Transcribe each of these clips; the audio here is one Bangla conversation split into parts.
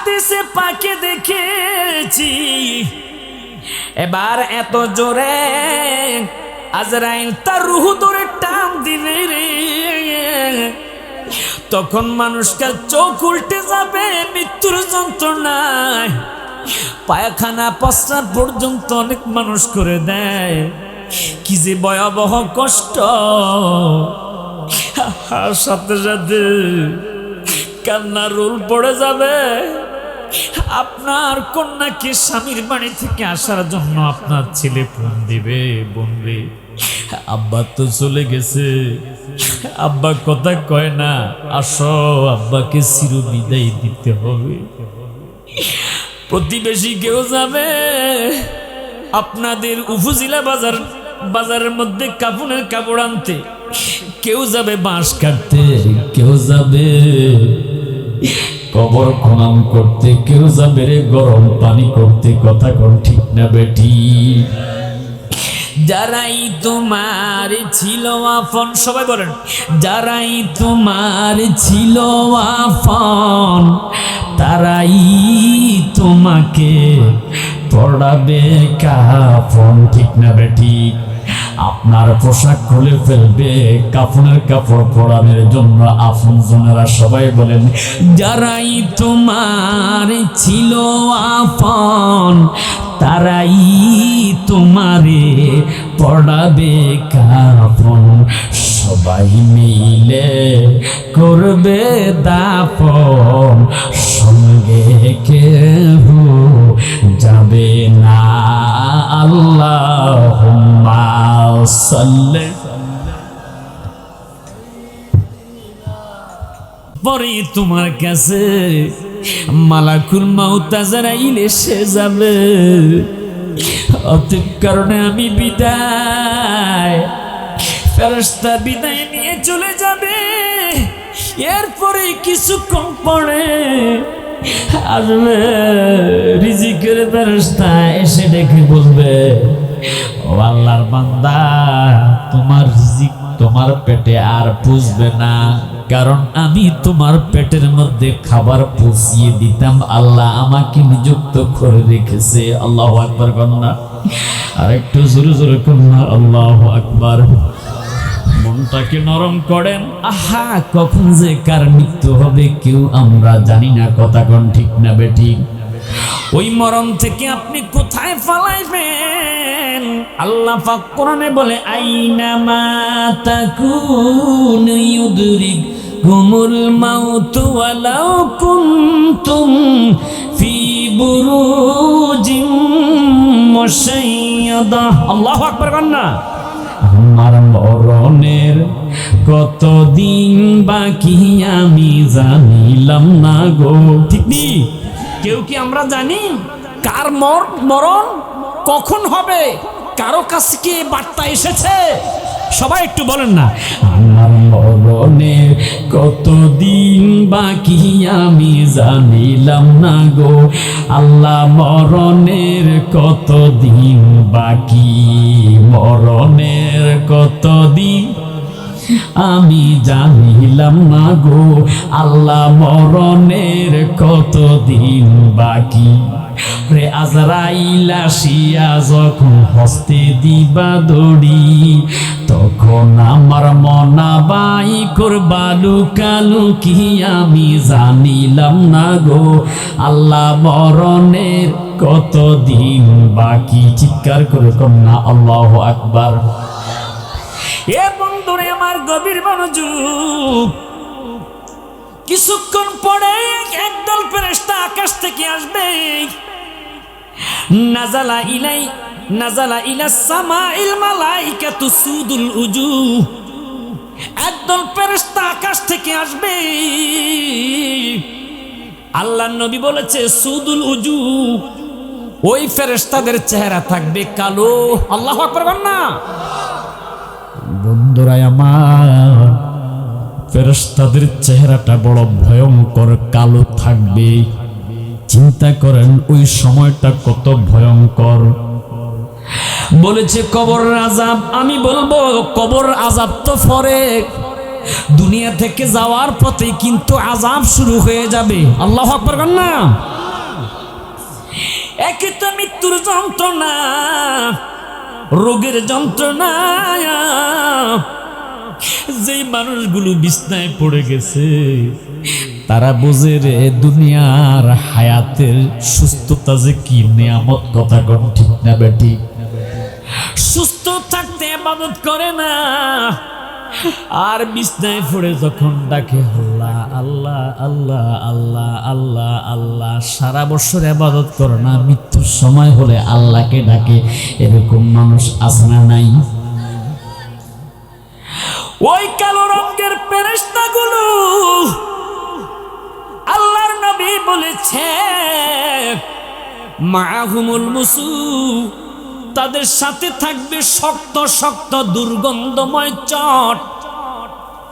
হাদিসে পাকে দেখেছি এবার এত জোরে আজরাইল তার রূহ ধরে টান দিবে রে, তখন মানুষটা চোখ উল্টে যাবে মৃত্যুর যন্ত্রণায়, পায়খানা প্রস্রাব পর্যন্ত অনেক মানুষ করে দেয়। কি যে ভয়াবহ কষ্ট, আর সাথে সাথে কান্নার রোল পড়ে যাবে। আপনার কন্যাকে স্বামীর বাড়ি থেকে আসার জন্য আপনার ছেলে ফোন দিবে, বলবে আব্বা তো চলে গেছে, আব্বা কথা কয় না, আসো আব্বাকে চির বিদায় দিতে হবে। প্রতিবেশী কেউ যাবে আপনাদের উপজেলা বাজারের মধ্যে কাপড়ের কাপড় আনতে, কেউ যাবে বাঁশ কাটতে, কেউ যাবে কবর খনন করতে, কেউ যাবে রে গরম পানি করতে। কথা কোন ঠিক না বেটি? যারাই তোমার ছিল আপন, সবাই বলেন, যারাই তোমার ছিল আপন তারাই তোমাকে পড়াবে কাফন। ঠিক না বেটি? আপনার পোশাক খুলে ফেলবে কাফনের কাপড় পরানোর জন্য আপনজনেরা। সবাই বলেন, যারাই তোমার ছিল আপন তারাই তোমারে পড়াবে কাফন। সবাই মিলে করবে দাফন, সঙ্গে কেহ যাবে না। আল্লাহুম্মা সাল্লি। পরে তোমার কাছে মালাকুল মাউত আজরাইল এসে যাবে। অতএব কারণে আমি বিদায়, ফেরেশতা বিদায় নিয়ে চলে যাবে। এরপরে কিছুক্ষণ পরে আসবে রিজিকের ফেরেশতা, এসে ডেকে বলবে, ও আল্লাহর বান্দা, তোমার রিজিক তোমার পেটে আর পুষবে না, কারণ আমি তোমার পেটের মধ্যে খাবার পৌঁছিয়ে দিতাম, আল্লাহ আমাকে নিযুক্ত করে রেখেছে। আল্লাহু আকবার কন্যা, আর একটু জোরে জোরে কন্যা আল্লাহু আকবার। মনটাকে নরম করেন। আহা, কখন যে কার মৃত্যু হবে কেউ আমরা জানি না। কথা কোন ঠিক না বেঠিক? ওই মরণ থেকে আপনি কোথায় পালাইবেন? আল্লাহ পাক কোরআনে বলে, আইনামা তাকুন ইউদরিকুমুল মাউত ওয়ালাউ কুনতুম ফি বুরুজিম মুশাইয়াদা। আল্লাহু আকবার কন্যা। আমার মরণের কতদিন বাকি আমি জানিলাম না গো। ঠিক নি? কেউ কি আমরা জানি কার মরণ কখন হবে? কারো কাছে কি বার্তা এসেছে? সবাই একটু বলেন না, আমার মরণের কতদিন বাকি আমি জানিলাম না গো। আল্লাহ মরণের কতদিন বাকি, মরণের কতদিন আমি জানিলাম না গো। আল্লাহ মরণের কতদিন বাকি। রে আজরাইল আসিয়া যখন হস্তে দিবা দড়ি, তখন আমার মনা বাই করবা লুকালুকি আমি জানিলাম না গো। আল্লাহ মরণের কতদিন বাকি। চিৎকার করে কন্যা আল্লাহু আকবার। এ বন্ধুরে আমার গভীর মনোযোগ। কিছুক্ষণ পরে একদল ফেরেশতা আকাশ থেকে আসবে। নাজালা ইলাস সামাইল মালাইকাতু সুদুল উজুহ। একদল ফেরেশতা আকাশ থেকে আসবে। আল্লাহর নবী বলেছে সুদুল উজুহ, ওই ফেরেশতাদের চেহারা থাকবে কালো। আল্লাহু আকবার বলনা। বন্ধুরা আমার, ফেরেশতাদের চেহারাটা বড় ভয়ঙ্কর কালো থাকবে। চিন্তা করেন ওই সময়টা কত ভয়ঙ্কর। বলেছে কবর আযাব। আমি বলবো কবর আযাব তো পরে, দুনিয়া থেকে যাওয়ার পথে কিন্তু আযাব শুরু হয়ে যাবে। আল্লাহু আকবার বলনা। একে তো মৃত্যুর যন্ত্রণা, রোগের যন্ত্রণা। যেই মানুষগুলো বিছনায় পড়ে গেছে তারা বোঝে রে দুনিয়ার হায়াতের সুস্থতা যে কি নিয়ামত। কথা কোন ঠিক না বেটি? সুস্থ থাকতে ইবাদত করে না, আর বিছনায় পড়ে যখন ডাকে আল্লাহ আল্লাহ আল্লাহ আল্লাহ আল্লাহ আল্লাহ, সারা বছর ইবাদত করে না, মৃত্যুর সময় হলে আল্লাহকে ডাকে। এরকম মানুষ আছে না নাই? ওই কালো রঙের ফেরেশতাগুলো আল্লাহর নবী বলেছে মাহুমুল মুসু, তাদের সাথে থাকবে শক্ত শক্ত দুর্গন্ধময় চট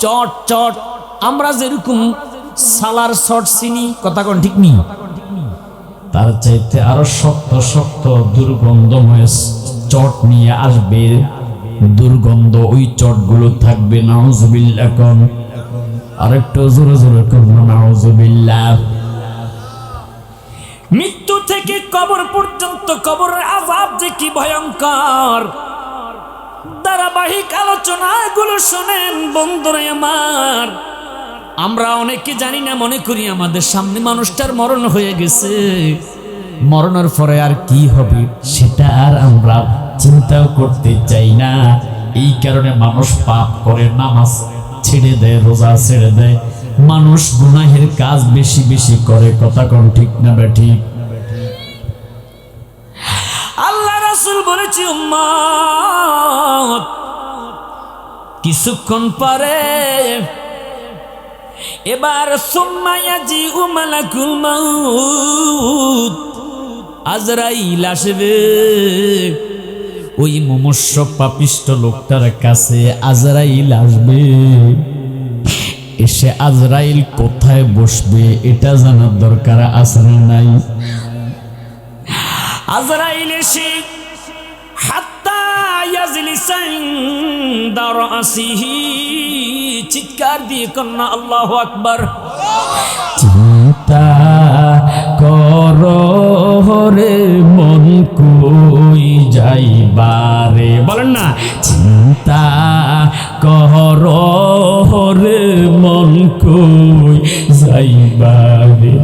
চট চট। আমরা যেরকম সালার চট চিনি, কথা কোন ঠিক নেই, তার চাইতে আরো শক্ত শক্ত দুর্গন্ধময় চট নিয়ে আসবে। দুর্গন্ধ ওই চটগুলো থাকবে। নাউজুবিল্লাহ কোন, আরেকটু জোরে জোরে কোন নাউজুবিল্লাহ। মৃত্যু থেকে কবর পর্যন্ত কবরের আযাব যে কি ভয়ঙ্কর, ধারাবাহিক আলোচনাগুলো শোনেন বন্ধুরা আমার। আমরা অনেকে জানি না, মনে করি আমাদের সামনে মানুষটার মরণ হয়ে গেছে, মরণের পরে আর কি হবে সেটা আর আমরা চিন্তাও করতে চাই না। এই কারণে মানুষ পাপ করে, নামাজ ছেড়ে দেয়, রোজা ছেড়ে দেয়, মানুষ গুনাহের কাজ বেশি বেশি করে। কথা কোন ঠিক না বেঠি? আল্লাহ রাসূল বলেছে উম্মত কিছুক্ষণ পরে এবার সুম্মা ইয়াজিউ মালাকুল মাউত, আজরাইল আসবে। ওই মুমূর্ষ পাপিষ্ট লোকটার কাছে আজরাইল আসবে। এসে আজরাইল কোথায় বসবে এটা জানার দরকার আছে না নাই? আজরাইল এসে হাত্তা ইয়াজলিসা ইনদা রাসিহি, চিৎকার দিয়ে কন্যা আল্লাহু আকবার। চিন্তা করো রে মন কই যাইবারে, বলেন না, চিন্তা করো রে মন কই যাইবারে।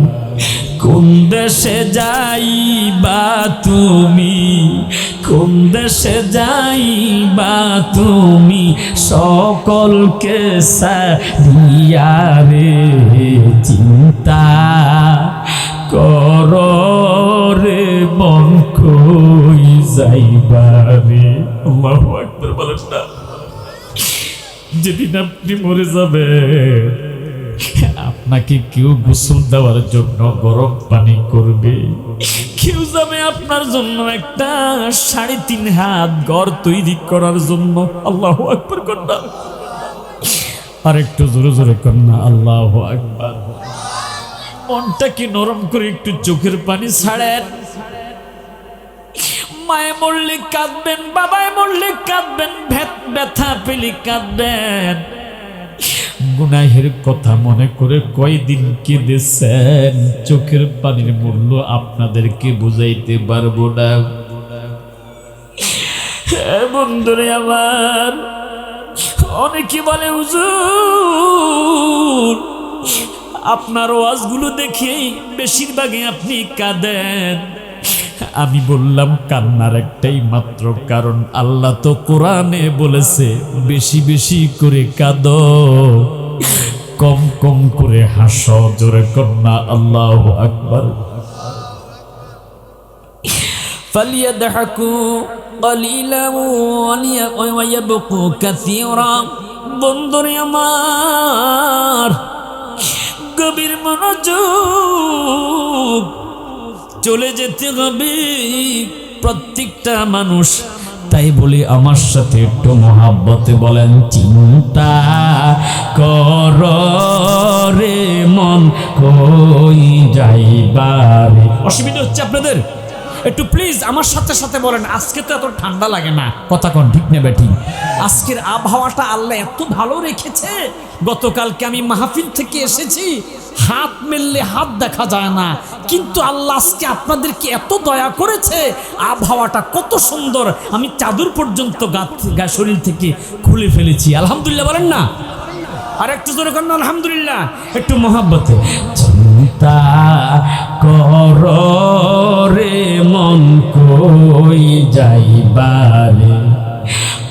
কোন দেশে যাইবা তুমি, কোন দেশে যাইবা তুমি, সকলকে সারিয়া রে। চিন্তা করো রে মন কই যাইবা রে। আল্লাহু আকবার বলেন না। যেদিন আপনি মরে যাবে আপনাকে কেউ গোসল দেওয়ার জন্য গরম পানি করবে, কেউ যাবে আপনার জন্য একটা 3.5 হাত ঘর তৈরি করার জন্য। আল্লাহু আকবার কন্যা, আর একটু জোরে জোরে কন্যা আল্লাহু আকবার। মনটাকে নরম করে একটু চোখের পানি ছাড়েন। মায়ে মরলে কাঁদবেন, বাবায় মরলে কাঁদবেন, ব্যথা পেলে কাঁদবেন। গুনাহের কথা মনে করে কয়দিন কেঁদেছেন, চোখের পানির মূল্য আপনাদেরকে বুঝাইতে পারবো না। বন্ধুরে আমার, অনেকে বলে হুজুর আপনার ওয়াজগুলো দেখেই বেশিরভাগই আপনি কাঁদেন। আমি বললাম কান্নার একটাই মাত্র কারণ, আল্লাহ তো কোরআনে বলেছে বেশি বেশি করে কাঁদো, কম কম করে হাসো। জোরে কন্যা আল্লাহু আকবার। ফালিয়াদহাকু কালিলান ওয়া ইয়াবকু কাসীরা। বন্ধুরে আমার, গভীর মনোযোগ, চলে যেতে হবে প্রত্যেকটা মানুষ। তাই বলি আমার সাথে একটু মহাব্বতে বলেন, চিন্তা কর রে মন কই যাইবারে। অসুবিধা হচ্ছে আপনাদের? একটু প্লিজ আমার সাথে সাথে বলেন, আজকে তো এত ঠান্ডা লাগে না, কথা কোন ঠিক নেবে ঠিক? আজকের আবহাওয়াটা আল্লাহ এত ভালো রেখেছে। গতকালকে আমি মাহফিল থেকে এসেছি, হাত মেললে হাত দেখা যায় না, কিন্তু আল্লাহ আজকে আপনাদেরকে এত দয়া করেছে, আবহাওয়াটা কত সুন্দর, আমি চাদর পর্যন্ত গা শরীর থেকে খুলে ফেলেছি। আলহামদুলিল্লাহ বলেন না? আর একটু জোরে করেন আলহামদুলিল্লাহ, একটু মহাব্বতে। চিন্তা কর রে মন কই যাইবারে,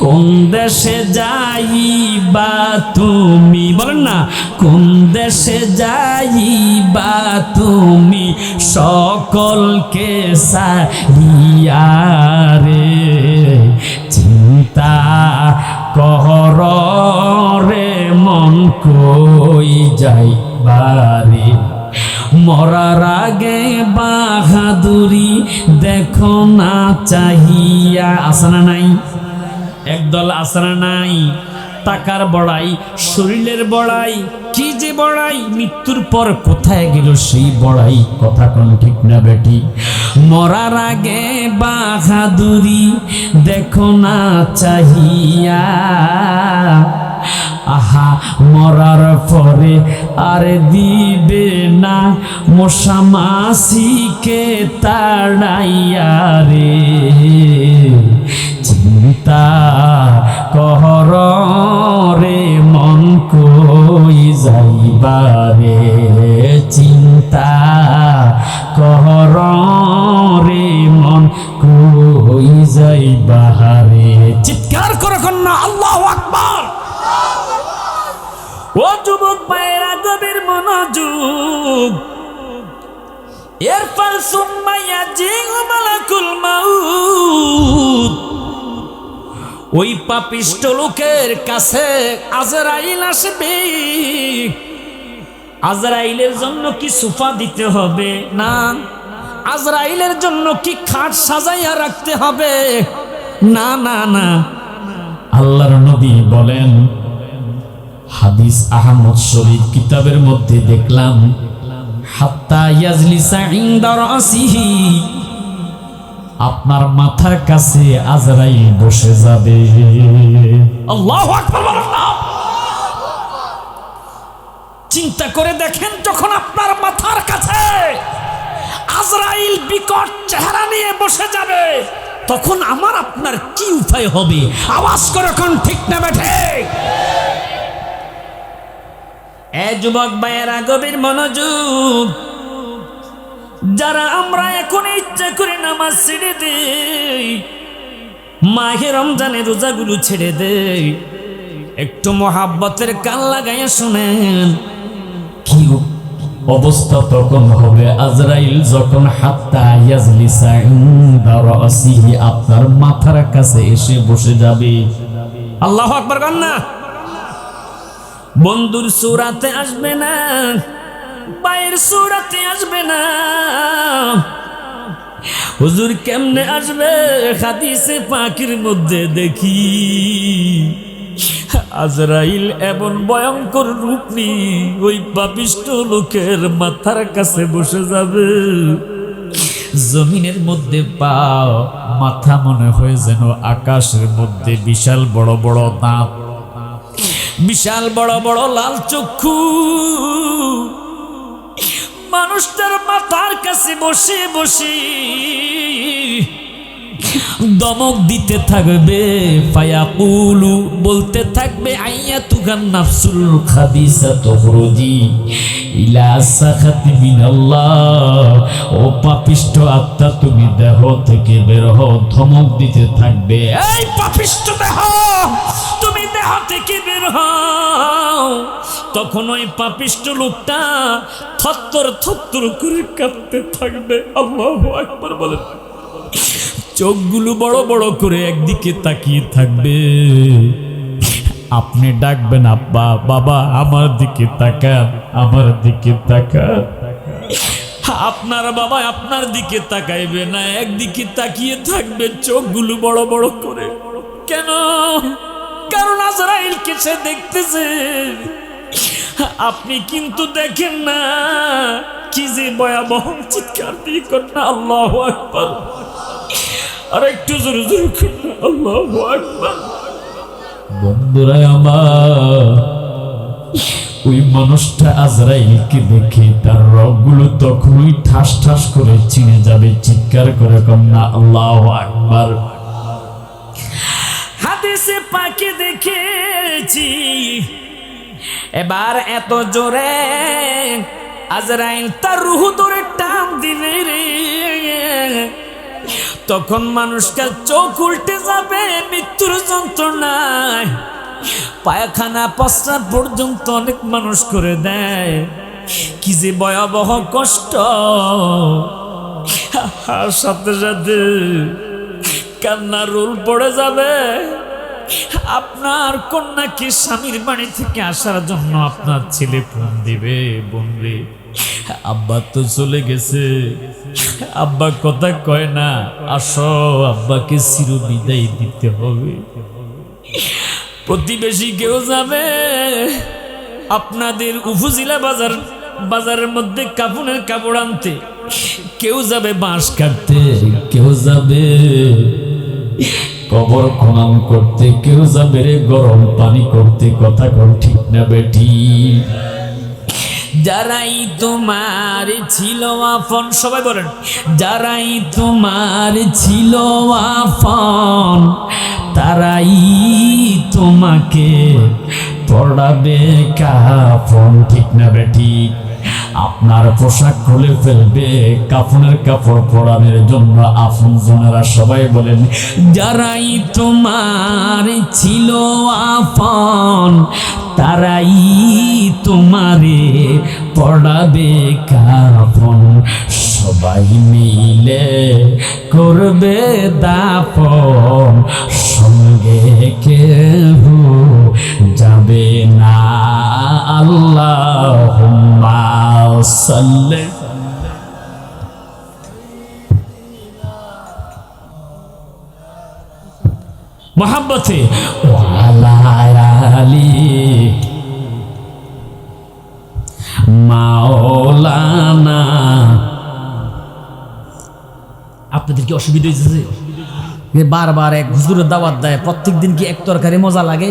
কোন দেশে যাইবা তুমি, বলেন না, কোন দেশে যাইবা তুমি সকলকে সারিয়া রে, চিন্তা কর রে মন কই যাইবারে, মরার আগে বাহাদুরি দেখো না চাহিয়া। আসনা নাই একদল, আসনা নাই, টাকার বড়াই, শরীরের বড়াই, কি যে বড়াই, মৃত্যুর পর কোথায় গেল সেই বড়াই, কথা কোন ঠিক না বেটি? মরার আগে বাহাদুরি দেখো না চাহিয়া, আহা মরার পরে আর দিবে না মশা মাছিকে তাড়াইয়া রে, চিন্তা কর রে মন কই যাইবারে, চিন্তা কর রে মন কই যাইবারে। চিৎকার করে কন্যা আল্লাহু আকবার। ও যুবক ভাইরা, গভীর মনোযোগ, এরপর সুম্মাইয়া জিগু মালাকুল মাউত, ওই পাপিষ্ট লোকের কাছে আজরাইল আসবে। আজরাইলের জন্য কি সোফা দিতে হবে? না। আজরাইলের জন্য কি খাট সাজাইয়া রাখতে হবে? না না না। আল্লাহর নবী বলেন, হাদিস আহমদ শরীফ কিতাবের মধ্যে দেখলাম, হাত্তা ইয়াজলিসা ইনদা রাসিহি, আপনার মাথার কাছে আজরাইল বসে যাবে। আল্লাহু আকবার বলেন না? চিন্তা করে দেখেন, যখন আপনার মাথার কাছে আজরাইল বিকট চেহারা নিয়ে বসে যাবে, তখন আমার আপনার কি উপায় হবে? আওয়াজ করে কোন ঠিক না বেঠে? এ যুবক ভাইয়েরা, গভীর মনোযোগ, যারা আমরা এখন ইচ্ছা করে নামাজ ছেড়ে দেই, মাহে রমজানের রোজাগুলো ছেড়ে দেই, একটু মহাব্বতের কান লাগাইয়া শুনেন কি অবস্থা তখন হবে। আজরাইল যখন হাত্তা ইয়াজলিসা ইনদা রাসিহি, আপনার মাথার কাছে এসে বসে যাবে। আল্লাহু আকবার গান না। বন্ধুর সূরাতে আসবে না, ভাইয়ের সূরাতে আসবে না, হুজুর কেমনে আসবে? হাদিসে পাকের মধ্যে দেখি আজরাইল এমন ভয়ঙ্কর রূপ নিয়ে ওই পাপিষ্ট লোকের মাথার কাছে বসে যাবে। জমিনের মধ্যে পা, মাথা মনে হয় যেন আকাশের মধ্যে, বিশাল বড় বড় দাঁত, বিশাল বড় বড় লাল চক্ষু, মানুষটার মাথার কাছে বসে বসে দমক দিতে থাকবে। ফায়াকুলু, বলতে থাকবে, আইয়াতুকান নাফসুল খাবিসাতু খুরুজি ইলা সাখাতি মিনাল্লাহ, ও পাপিষ্ট আত্মা তুমি দেহ থেকে বের হও। ধমক দিতে থাকবে, এই পাপিষ্ট দেহ তুমি দেহ থেকে বের হও। তখন ওই পাপিষ্ট লোকটা থরথর থরথর করে কাঁপতে থাকবে। আল্লাহু আকবার বলেন। চোখগুলো বড় বড় করে একদিকে তাকিয়ে থাকবে। আপনি ডাকবেন, আব্বা, বাবা, আমার দিকে তাকান, আমার দিকে তাকান। আপনার বাবা আপনার দিকে তাকাইবে না, একদিকে তাকিয়ে থাকবে, চোখগুলো বড় বড় করে। কেন? কারণ আজরাইলকে সে দেখতেছে, আপনি কিন্তু দেখেন না। কি যে ভয়াবহ! চিৎকার দিয়ে কন্যা আল্লাহু আকবার। আর একটু জোরে জোরে আল্লাহু আকবার। বন্ধুরা আমার, ওই মানুষটা আজরাইলকে দেখে তার রগগুলো তখনই ঠাস ঠাস করে ছিঁড়ে যাবে। চিৎকার করে কন্যা আল্লাহু আকবার। হাদিসে পাকে দেখেছি, এবার এত জোরে আজরাইল তার রূহ ধরে টান দিলে রে, তখন মানুষটা চোখ উল্টে যাবে মৃত্যুর যন্ত্রণায়। পায়খানা প্রস্রাব পর্যন্ত অনেক মানুষ করে দেয়। কি যে ভয়াবহ কষ্ট। আর সাথে সাথে কান্নার রোল পড়ে যাবে। আপনার কন্যাকে স্বামীর বাড়ি থেকে আসার জন্য আপনার ছেলে ফোন দিবে, বলবে আব্বা তো চলে গেছে, আব্বা কথা কয় না, আসো আব্বাকে চির বিদায় দিতে হবে। প্রতিবেশী কেউ যাবে আপনাদের উপজেলা বাজারের মধ্যে কাপড়ের কাপড় আনতে, কেউ যাবে বাঁশ কাটতে, কেউ যাবে কবর খনন করতে, কেউ যাবে রে গরম পানি করতে। কথা কোন ঠিক না বেটি? যারাই তোমার ছিল আপন, সবাই বলেন, যারাই তোমার ছিল আপন তারাই তোমাকে পড়াবে কাফন। ঠিক না বেটি? আপনার পোশাক খুলে ফেলবে কাফনের কাপড় পরানোর জন্য আপনজনেরা। সবাই বলেন, যারাই তোমার ছিল আপন তারাই তোমারে পড়াবে কাফন। সবাই মিলে করবে দাফন, সঙ্গে কেউ যাবে না। আল্লাহুম্মা সাল্লি মোহাম্মতে ওয়ালা আলি মাওলানা। আপনাদের কি অসুবিধা হয়েছে? বারবার এক হুজুরের দাওয়াত দেয়, প্রত্যেক দিন কি এক তরকারি মজা লাগে?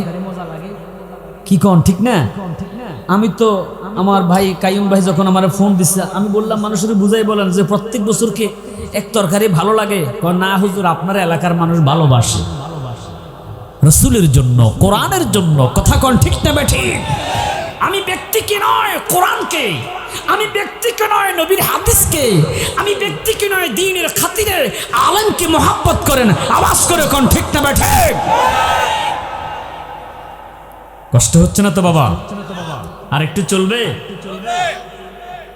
কি কন ঠিক না? আমি তো আমার ভাই কাইয়ুম ভাই যখন আমার ফোন দিচ্ছে, আমি বললাম মানুষের বুঝাই বলেন যে প্রত্যেক বছরকে এক তরকারি ভালো লাগে? না হুজুর, আপনার এলাকার মানুষ ভালোবাসে রাসূলের জন্য, কোরআনের জন্য। কথা কন ঠিক না বেঠি? আমি ব্যক্তিকে নয় কোরআনকে, আমি ব্যক্তিকে নয় নবীর হাদিসকে, আমি ব্যক্তিকে নয় দ্বীনের খাতিরে আলেমকে মহব্বত করেন। আওয়াজ করে কোন ঠিক না বেঠি? কষ্ট হচ্ছে না তো বাবা? আর একটু চলবে?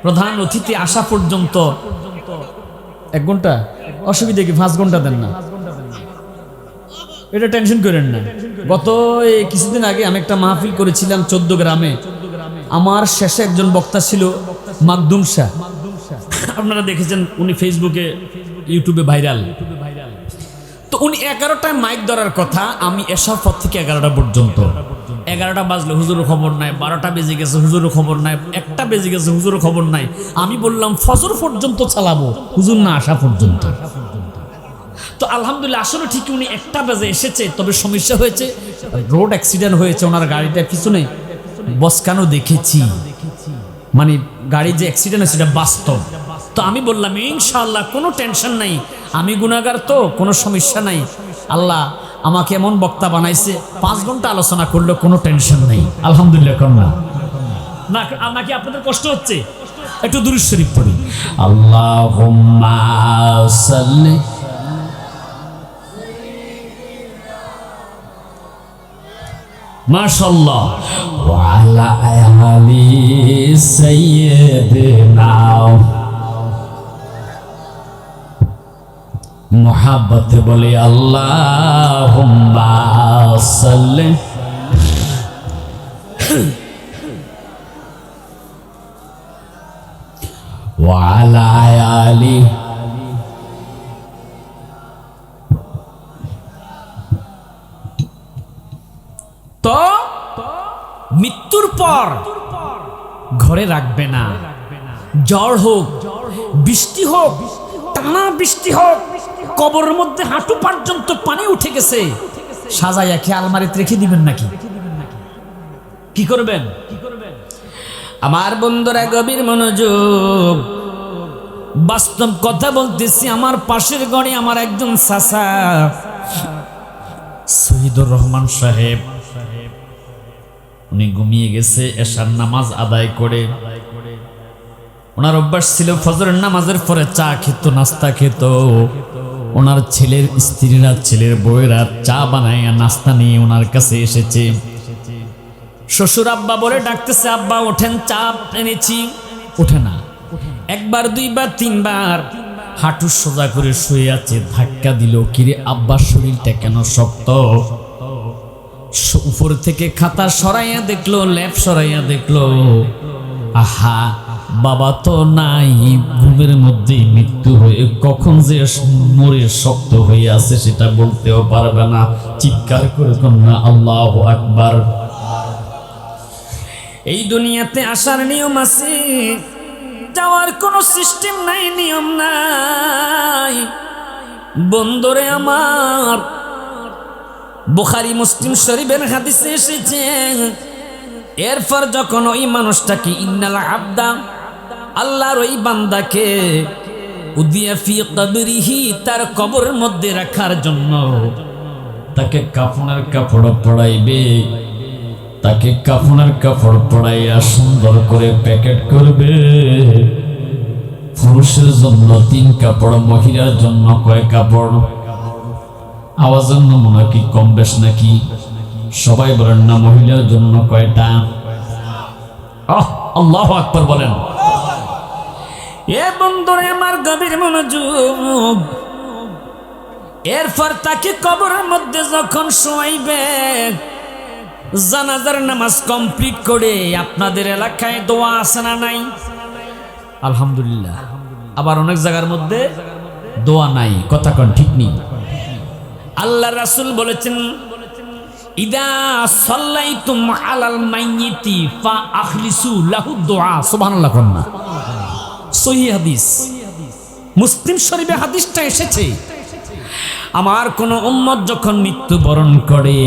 প্রধান অতিথি আসা পর্যন্ত 1 ঘন্টা, অসুবিধা কি? 5 ঘন্টা দেন না, এটা টেনশন করেন না। গত কিছুদিন আগে আমি একটা মাহফিল করেছিলাম 14 গ্রামে। আমার শেষে একজন বক্তা ছিল মাকদুম শাহ, আপনারা দেখেছেন, উনি ফেসবুকে ইউটিউবে ভাইরাল। তো উনি 11টায় মাইক ধরার কথা, আমি এসার পর থেকে 11টা পর্যন্ত। 11টা বাজলো হুজুরের খবর নাই, 12টা বেজে গেছে হুজুরের খবর নাই, 1টা বেজে গেছে হুজুরের খবর নাই। আমি বললাম ফজর পর্যন্ত চালাবো, হুজুর না আসা পর্যন্ত। তো আলহামদুলিল্লাহ আসলে ঠিক উনি 1টা বাজে এসেছে, তবে সমস্যা হয়েছে, রোড অ্যাক্সিডেন্ট হয়েছে, ওনার গাড়িটা পিছনে বসকানো দেখেছি, মানে গাড়ি যে অ্যাক্সিডেন্ট হয়েছে এটা বাস্তব। তো আমি বললাম ইনশাআল্লাহ কোনো টেনশন নাই, আমি গুনাহগার, তো কোনো সমস্যা নাই, আল্লাহ আমাকে এমন বক্তা বানাইছে, 5 ঘন্টা আলোচনা করলো, কোনো টেনশন নাই। আলহামদুলিল্লাহ। কন্যা না নাকি আপনাদের কষ্ট হচ্ছে? একটু দুরূদ শরীফ পড়ি। আল্লাহুম্মা সাল্লি মাশাআল্লাহ ওয়ালা আলি সাইয়্যিদিনা। মোহাব্বত বলে আল্লাহুম্মা সাল্লি ওয়ালা আলি। তো মৃত্যুর পর ঘরে রাখবে না, জ্বর হোক, বৃষ্টি হোক, টানা বৃষ্টি হোক, কবরের মধ্যে হাঁটু পর্যন্ত পানি উঠে গেছে, সাজাইয়া খেয়ে আলমারিতে রেখে দিবেন নাকি? কি করবেন? আমার বন্ধুরা গভীর মনোযোগ, বাস্তব কথা বলতেছি। আমার পাশের গড়ে আমার একজন চাচা শহীদুর রহমান সাহেব, উনি ঘুমিয়ে গেছে এশার নামাজ আদায় করে। ওনার অভ্যাস ছিল ফজরের নামাজের পরে চা খেত, নাস্তা খেত। ওনার ছেলের স্ত্রীরা, ছেলের বউয়েরা চা বানাইয়া নাস্তা নিয়ে ওনার কাছে এসেছে। শ্বশুর আব্বা বলে ডাকতেছে, আব্বা ওঠেন, চা এনেছি। ওঠে না। একবার, দুইবার, তিনবার হাঁটু সোজা করে শুয়ে আছে। ধাক্কা দিল, কিরে আব্বার শরীরটা কেন শক্ত? উপর থেকে খাতা সরাইয়া দেখলো, ল্যাপ সরাইয়া দেখলো, আহা বাবা তো নাই, ঘুমের মধ্যে মৃত্যু হয়ে কখন যে মরে শক্ত হয়ে আছে সেটা বলতেও পারবে না। চিৎকার করে কন্যা আল্লাহু আকবার। এই দুনিয়াতে আসার নিয়ম আছে, যাওয়ার কোনো সিস্টেম নাই, নিয়ম নাই। বন্ধুরে আমার, বুখারী মুসলিম শরীফের হাদিসে এসেছে, এরপর যখন ওই মানুষটাকে, ইন্নাল আবদা, আল্লাহর ওই বান্দাকে উদিয়া ফি কবরিহি, তার কবরের মধ্যে রাখার জন্য তাকে কাফনের কাপড় পরাইবে। তাকে কাফনের কাপড় পরাইয়া সুন্দর করে প্যাকেট করবে। পুরুষের জন্য 3 কাপড়, মহিলার জন্য কয় কাপড়? আওয়াজের নমুনা কি কম বেশ নাকি? সবাই বলেন না, মহিলার জন্য কয়টা? আল্লাহু আকবার বলেন। এ বন্ধুরে আমার গভীর মনোযোগ, এরপর তাকে কবরের মধ্যে যখন শোয়াইবে, জানাজার নামাজ কমপ্লিট করে, আপনাদের এলাকায় দোয়া আছে না নাই? আলহামদুলিল্লাহ। আবার অনেক জায়গার মধ্যে দোয়া নাই, কথা কোন ঠিক নেই। আল্লাহ রাসূল বলেছেন, ইদা সাল্লাইতুম আলাল মাইয়িতি ফা আখলিসু লাহু দুআ। সুবহানাল্লাহ কন্না। সহিহ হাদিস, মুসলিম শরীফে হাদিসটা এসেছে। আমার কোন উম্মত যখন মৃত্যুবরণ করে,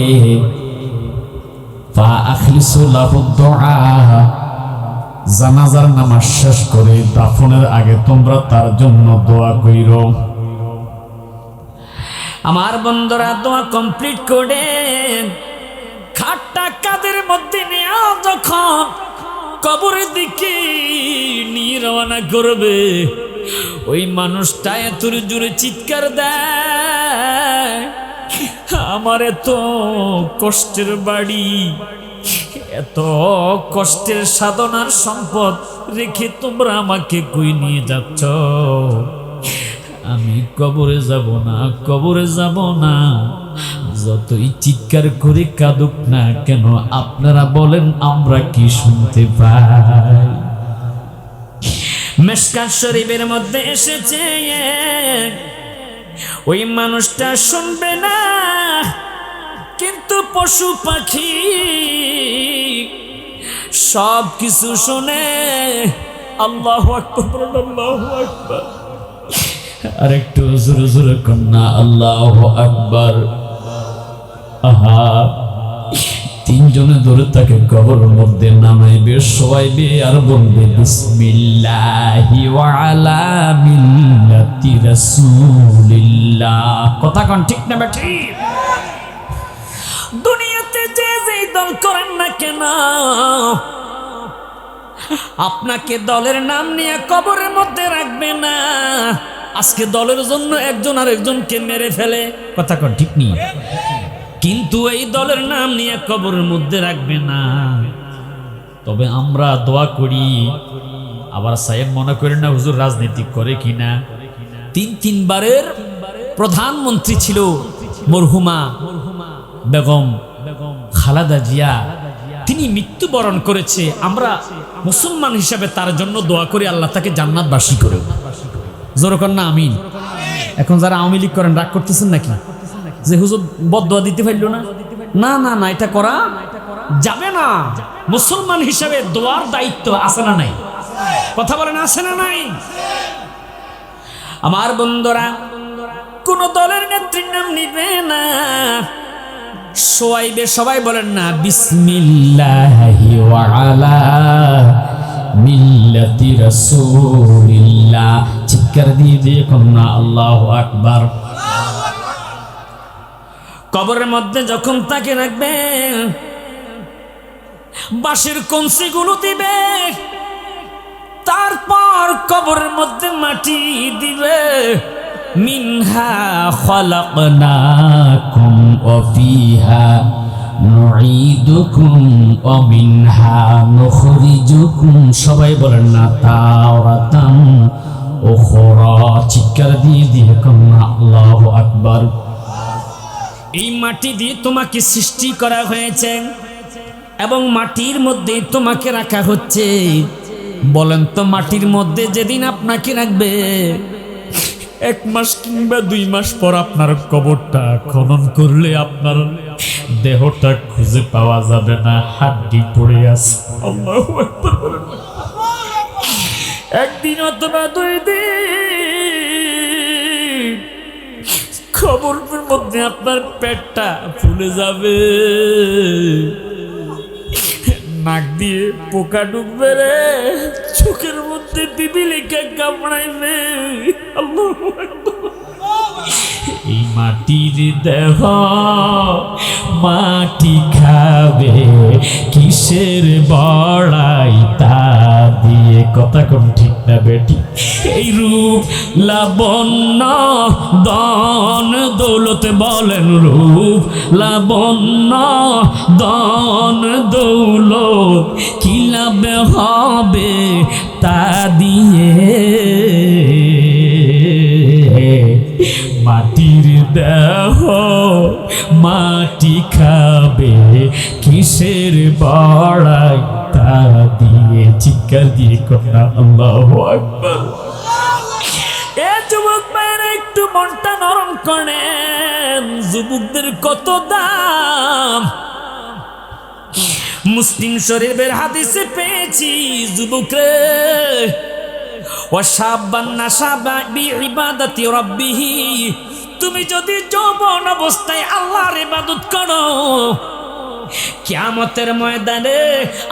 ফা আখলিসু লাহু দুআ, জানাজার নামাজ শেষ করে দাফনের আগে তোমরা তার জন্য দোয়া কইরো। আমার বন্ধুরা দোয়া কমপ্লিট করে খাটটা কাদের মধ্যে নিয়ে যখন কবরের দিকে নিয়ে রওনা করবে, ওই মানুষটা এত জোরে চিৎকার দেয়, আমার এত কষ্টের বাড়ি, এত কষ্টের সাধনার সম্পদ রেখে তোমরা আমাকে কই নিয়ে যাচ্ছ? আমি কবরে যাব না, কবরে যাব না। যতই চিৎকার করে কাঁদুক না কেন, আপনারা বলেন আমরা কি শুনতে পাই? মিশকাত শরীফের মধ্যে এসেছে, ওই মানুষটা শুনবে না, কিন্তু পশু পাখি সব কিছু শুনে। আল্লাহু আকবার, আল্লাহু আকবার। আর একটু জোরে জোরে কন্যা আল্লাহু আকবার। আহা, 3 জনে ধরে তাকে কবরের মধ্যে নামাইবে, শোয়াইবে, আর বলবে বিসমিল্লাহি ওয়া আলা মিল্লাতি রাসূলিল্লাহ। কথা কোন ঠিক না ঠিক? দুনিয়াতে যে যেই দল করেন না কেন, আপনাকে দলের নাম নিয়ে কবরের মধ্যে রাখবে না। আজকে দলের জন্য একজন আর একজনকে মেরে ফেলে, কথা কোন ঠিক নেই, কিন্তু এই দলের নাম নিয়ে কবরের মধ্যে রাখবে না। তবে আমরা দোয়া করি। আবার সাহেব মনে করেন না হুজুর রাজনীতি করে কিনা। 3 বারের প্রধানমন্ত্রী ছিল মরহুমা বেগম খালেদা জিয়া, তিনি মৃত্যুবরণ করেছে। আমরা মুসলমান হিসাবে তার জন্য দোয়া করি, আল্লাহ তাকে জান্নাতবাসী করুক। জোরকর না আমিন। এখন যারা আওয়ামী লীগ করেন রাগ করতেছেন নাকি যে হুজুর বদদোয়া দিতে পারল না? না না না, এটা করা যাবে না। মুসলমান হিসাবে দোয়ার দায়িত্ব আছে না নাই? কথা বলেন আছে না নাই? আমার বন্ধুরা, কোন দলের নেত্রীর নাম নিবে না, সোয়াইবে সবাই বলেন না বিসমিল্লাহি ওয়া আলা মিল্লাতি রাসূলিল্লাহ, চিৎকার দিয়ে কন্যা আল্লাহু আকবার। কবরের মধ্যে যখন তাকে রাখবে, বাঁশের কঞ্চিগুলো দিবে, তারপর কবরের মধ্যে মাটি দিবে। মিনহা খালাকনাকুম ওয়া ফিহা নুঈদুকুম ওয়া মিনহা নুখরিজুকুম, সবাই বলেন না তাওরাতান উখরা, চিৎকার দিয়ে কন্যা আল্লাহু আকবার। এই মাটি দিয়ে তোমাকে সৃষ্টি করা হয়েছে এবং মাটির মধ্যে তোমাকে রাখা হচ্ছে। বলেন তো, মাটির মধ্যে যেদিন আপনাকে রাখবে, 1 মাস কিংবা 2 মাস পর আপনার কবরটা খনন করলে আপনার দেহটা খুঁজে পাওয়া যাবে না, হাড্ডি পড়ে আছে। আল্লাহু আকবার। একদিন অথবা 2 দিন কবরের মধ্যে আপনার পেটটা ফুলে যাবে, নাক দিয়ে পোকা ঢুকবে রে, চোখের মধ্যে পিপিলিকা কামড়াইবে। আল্লাহু আকবার। এই মাটির দেহ মাটি খাবে, কিসের বড়াই তা দিয়ে, কথা কোন ঠিক না বেটি? এই রূপ লাবণ্য দন দৌলত, বলেন রূপ লাবণ্য দন দৌলত, কি লাভ হবে তা দিয়ে? মাটির দেহ মাটি খাবে, কিসের বড়াই তা দিয়ে, চিৎকার দিয়ে কন্যা আল্লাহু আকবার। এ যুবক ভাইরা, একটু মনটা নরম করেন, যুবকদের কত দাম। মুসলিম শরীফের হাদিসে পেয়েছি, যুবকরে ওয়াশাবান নাশাবা বিইবাদাতি রাব্বিহি, তুমি যদি যৌবন অবস্থায় আল্লাহর ইবাদত করো, কিয়ামতের ময়দানে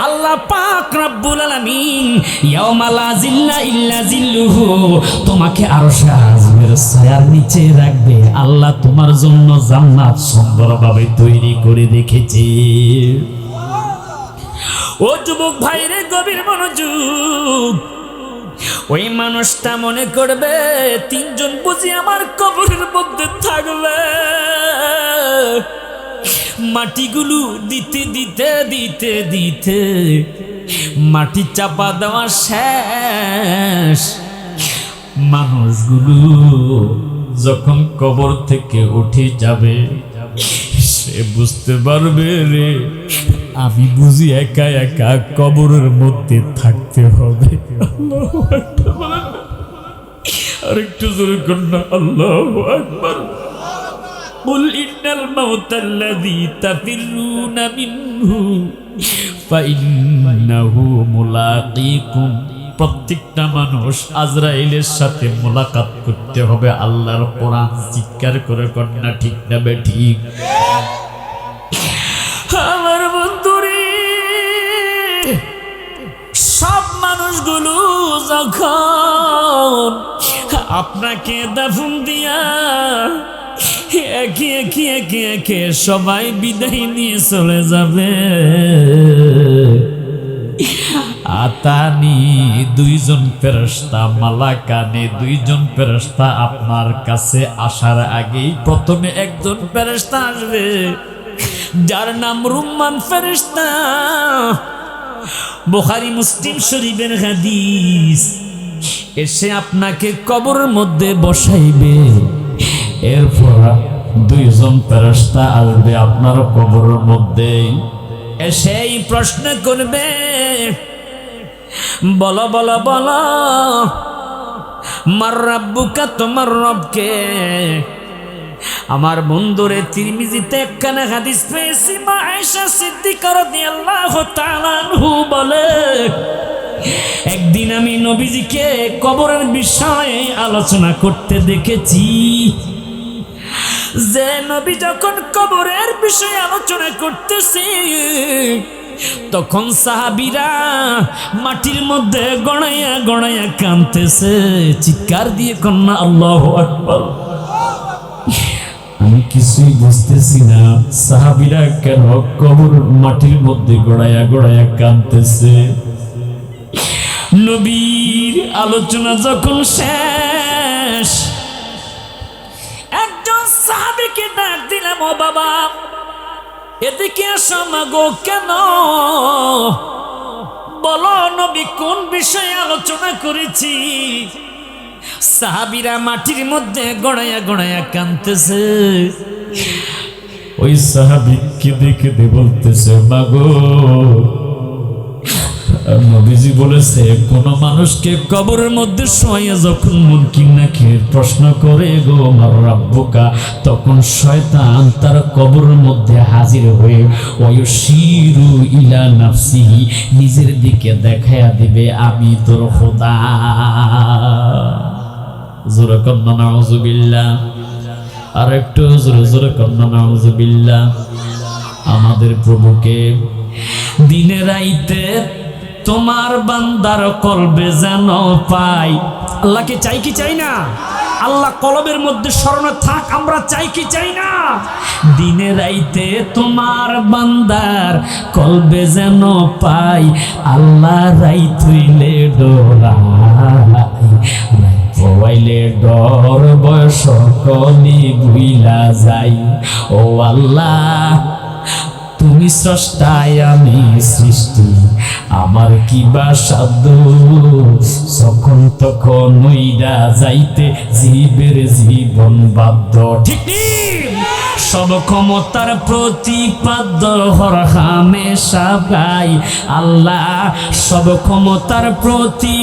আল্লাহ পাক রব্বুল আলামিন ইয়াউমা লা জিল্লা ইল্লা জিল্লুহু, তোমাকে আরশে আযমের ছায়ার নিচে রাখবে। আল্লাহ তোমার জন্য জান্নাত সুন্দরভাবে তৈরি করে রেখেছে। ও যুবক ভাইরে, গভীর মনোযোগ। ওই মানুষটা মনে করবে 3 জন বুঝি আমার কবরের মধ্যে থাকবে। মাটিগুলো দিতে দিতে দিতে দিতে মাটি চাপা দেওয়া শেষ। মানুষগুলো যখন কবর থেকে উঠে যাবে, সে বুঝতে পারবে রে, আমি বুঝি একা একা কবরের মধ্যে থাকতে হবে। আর একটু জোরে কন্যা আল্লাহু আকবার। কুল ইন্নাল মাউতাল্লাযী তাফিরুনা মিনহু ফাইন্নাহু মুলাকীকুম, প্রত্যেকটা মানুষ আজরাইলের সাথে মোলাকাত করতে হবে। আল্লাহর কোরআন চিৎকার করে কন্যা ঠিক না বে ঠিক? আমার বন্ধুরে, সব মানুষগুলো যখন আপনাকে দাফন দিয়া একে একে একে একে সবাই বিদায় নিয়ে চলে যাবে, আতানি 2 জন ফেরেশতা, মালাকানে 2 জন ফেরেশতা আপনার কাছে আসার আগেই প্রথমে একজন ফেরেশতা আসবে, যার নাম রুম্মান ফেরেশতা। বুখারী মুসলিম শরীফের হাদিস। এসে আপনাকে কবরের মধ্যে বসাইবে। এরপর 2 জন ফেরেশতা আসবে আপনার কবরের মধ্যে, এসেই প্রশ্ন করবে, বলো বলো বলো, মার রাব্বুকা, তোমার রবকে? আমার বন্ধুরে, তিরমিজিতে একখানা হাদিস পেয়েছি, মা আয়েশা সিদ্দিকা রাদিয়াল্লাহু তাআলা আনহু বলে, একদিন আমি নবীজিকে কবরের বিষয়ে আলোচনা করতে দেখেছি। যে নবী যখন কবরের বিষয়ে আলোচনা করতেছে তখন সাহাবীরা মাটির মধ্যে গড়াইয়া গড়াইয়া কাঁদতেছে, চিৎকার দিয়ে কন্যা আল্লাহু আকবার। আমি কিছুই বুঝতেছি না সাহাবীরা কেন কবর মাটির মধ্যে গড়াইয়া গড়াইয়া কাঁদতেছে। নবীর আলোচনা যখন শেষ, একজন সাহাবীকে ডাক দিলাম, ও বাবা এদিকে আসো না গো, কেন বলো নবী কোন বিষয়ে আলোচনা করেছি? সাহাবীরা মাটির মধ্যে গড়াইয়া গড়াইয়া কাঁদতেছে। ওই সাহাবীকে দেখে বলতেছে, মাগো নবীজি বলেছে কোন মানুষকে কবরের মধ্যে শোয়াইয়া যখন মুনকির নাকির প্রশ্ন করে গো মার রাব্বুকা, তখন শয়তান তার কবরের মধ্যে হাজির হয়ে ওয়ায়ুশিরু ইলা নাফসিহি, নিজের দিকে দেখায়া দিবে আমি তোর খোদা। জোরে কন্না নাউযুবিল্লাহ, আর একটু জোরে জোরে কন্না নাউযুবিল্লাহ। আমাদের প্রভুকে দিনে রাইতে তোমার বান্দার কলবে যেন পাই। আল্লাহকে চাই কি চাই না? আল্লাহ কলবের মধ্যে স্মরণে থাক, আমরা চাই কি চাই না? দিনে রাইতে তোমার বান্দার কলবে যেন পাই, আল্লাহ রাইত হইলে ডরাই, হইলে ডর বয়স কলি ভুইলা যাই। ও আল্লাহ তুমি স্রষ্টায় আমি সৃষ্টি, আমার কি বা সাধ্য যখন তখন নইরা যাইতে জীবের জীবন বাধ্য। ঠিক সব ক্ষমতার প্রতিপাদ্য হর হামেশা গাই, আল্লাহ সব ক্ষমতার প্রতি